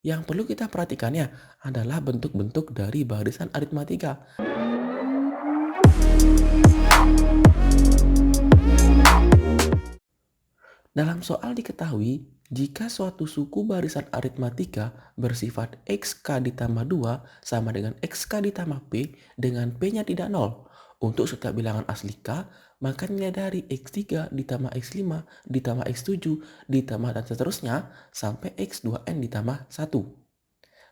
Yang perlu kita perhatikannya adalah bentuk-bentuk dari barisan aritmatika. Dalam soal diketahui, jika suatu suku barisan aritmatika bersifat XK ditambah 2 sama dengan XK ditambah P dengan P-nya tidak nol. Untuk setiap bilangan asli K, maka nilai dari X3 ditambah X5 ditambah X7 ditambah dan seterusnya sampai X2N ditambah 1.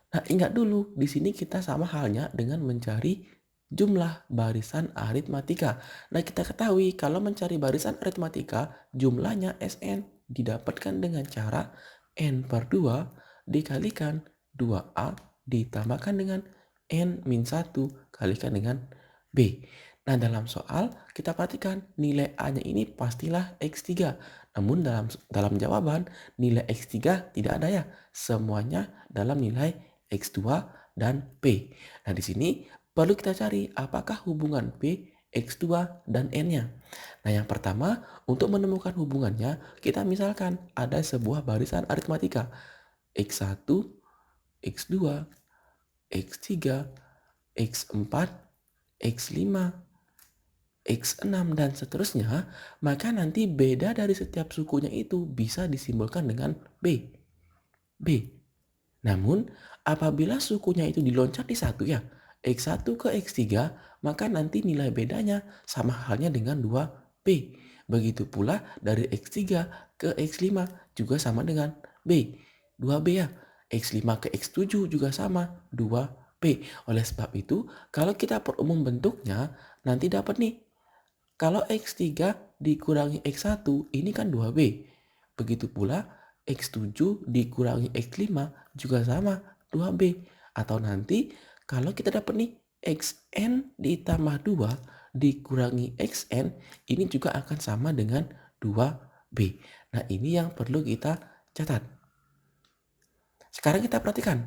Nah, ingat dulu, di sini kita sama halnya dengan mencari jumlah barisan aritmatika. Nah, kita ketahui kalau mencari barisan aritmatika, jumlahnya Sn didapatkan dengan cara N per 2 dikalikan 2A ditambahkan dengan N-1 kalikan dengan B. Nah, dalam soal kita perhatikan nilai A-nya ini pastilah X3. Namun dalam jawaban nilai X3 tidak ada ya. Semuanya dalam nilai X2 dan P. Nah, di sini perlu kita cari apakah hubungan P, X2, dan N-nya. Nah, yang pertama, untuk menemukan hubungannya, kita misalkan ada sebuah barisan aritmatika. X1, X2, X3, X4, X5, X6, dan seterusnya, maka nanti beda dari setiap sukunya itu bisa disimbolkan dengan B. B. Namun, apabila sukunya itu diloncati satu ya, X1 ke X3, maka nanti nilai bedanya sama halnya dengan 2B. Begitu pula dari X3 ke X5 juga sama dengan B. 2B ya. X5 ke X7 juga sama, 2B. Oleh sebab itu, kalau kita perumum bentuknya, nanti dapat nih. Kalau X3 dikurangi X1, ini kan 2B. Begitu pula X7 dikurangi X5 juga sama 2B. Atau nanti kalau kita dapat nih Xn ditambah 2 dikurangi Xn, ini juga akan sama dengan 2B. Nah, ini yang perlu kita catat. Sekarang kita perhatikan.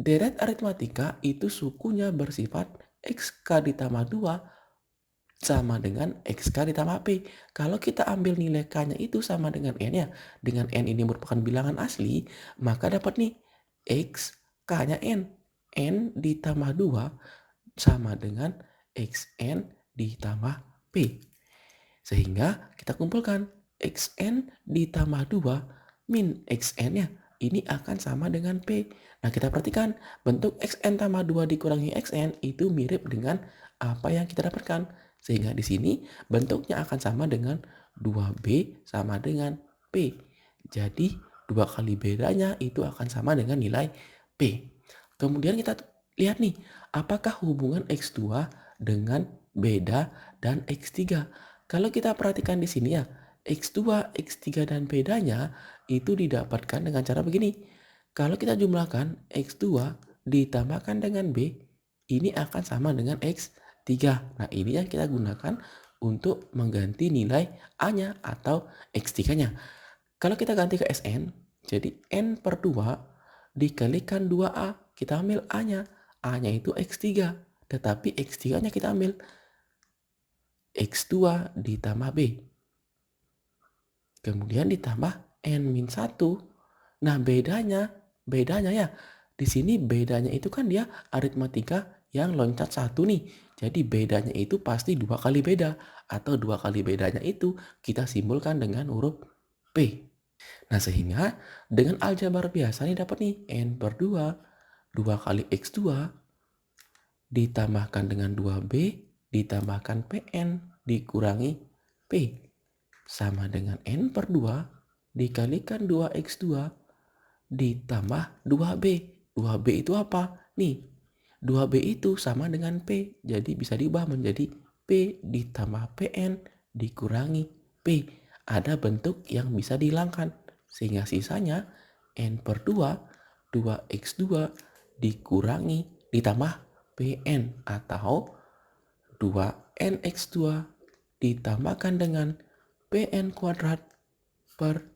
Deret aritmatika itu sukunya bersifat XK ditambah 2 sama dengan XK ditambah P. Kalau kita ambil nilai K-nya itu sama dengan N ya, dengan N ini merupakan bilangan asli, maka dapat nih X, K-nya N. N ditambah 2 sama dengan XN ditambah P. Sehingga kita kumpulkan XN ditambah 2 min XN-nya. Ini akan sama dengan P. Nah, kita perhatikan bentuk XN tambah 2 dikurangi XN itu mirip dengan apa yang kita dapatkan. Sehingga di sini bentuknya akan sama dengan 2B sama dengan P. Jadi 2 kali bedanya itu akan sama dengan nilai P. Kemudian kita lihat nih, apakah hubungan X2 dengan beda dan X3. Kalau kita perhatikan di sini ya, X2, X3, dan bedanya itu didapatkan dengan cara begini. Kalau kita jumlahkan X2 ditambahkan dengan B, ini akan sama dengan X3. Nah, ini yang kita gunakan untuk mengganti nilai A-nya atau X3-nya. Kalau kita ganti ke Sn, jadi N per 2 dikalikan 2A. Kita ambil A-nya. A-nya itu X3. Tetapi X3-nya kita ambil X2 ditambah B. Kemudian ditambah N-1. Nah, bedanya ya. Di sini bedanya itu kan dia aritmatika yang loncat 1 nih. Jadi bedanya itu pasti 2 kali beda. Atau 2 kali bedanya itu kita simbolkan dengan huruf P. Nah, sehingga dengan aljabar biasa nih dapat nih N per 2. 2 kali X2 ditambahkan dengan 2B ditambahkan PN dikurangi P. Sama dengan N per 2 dikalikan 2X2 ditambah 2B. 2B itu apa? Nih, 2B itu sama dengan P. Jadi bisa diubah menjadi P ditambah PN dikurangi P. Ada bentuk yang bisa dihilangkan. Sehingga sisanya N per 2, 2X2 dikurangi ditambah PN atau 2NX2 ditambahkan dengan PN kuadrat per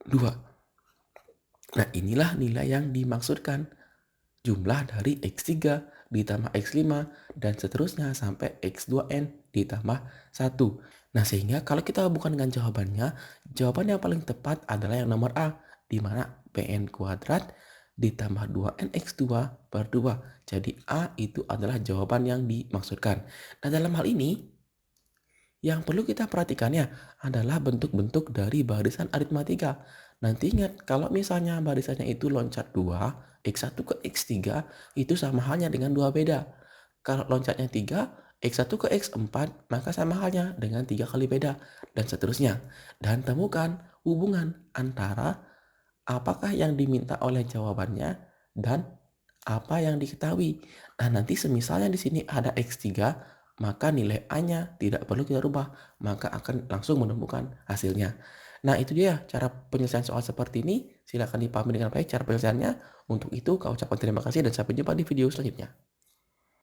2. Nah, inilah nilai yang dimaksudkan. Jumlah dari X3 ditambah X5 dan seterusnya sampai X2N ditambah 1. Nah, sehingga kalau kita hubungkan dengan jawaban yang paling tepat adalah yang nomor A, di mana PN kuadrat ditambah 2nx2 per 2. Jadi A itu adalah jawaban yang dimaksudkan. Nah, dalam hal ini, yang perlu kita perhatikannya adalah bentuk-bentuk dari barisan aritmatika. Nanti ingat, kalau misalnya barisannya itu loncat 2, X1 ke X3 itu sama halnya dengan 2 beda. Kalau loncatnya 3, X1 ke X4 maka sama halnya dengan 3 kali beda, dan seterusnya. Dan temukan hubungan antara apakah yang diminta oleh jawabannya dan apa yang diketahui. Nah, nanti semisalnya di sini ada X3, maka nilai A-nya tidak perlu kita rubah, maka akan langsung menemukan hasilnya. Nah, itu dia cara penyelesaian soal seperti ini. Silakan dipahami dengan baik cara penyelesaiannya. Untuk itu, kau ucapkan terima kasih dan sampai jumpa di video selanjutnya.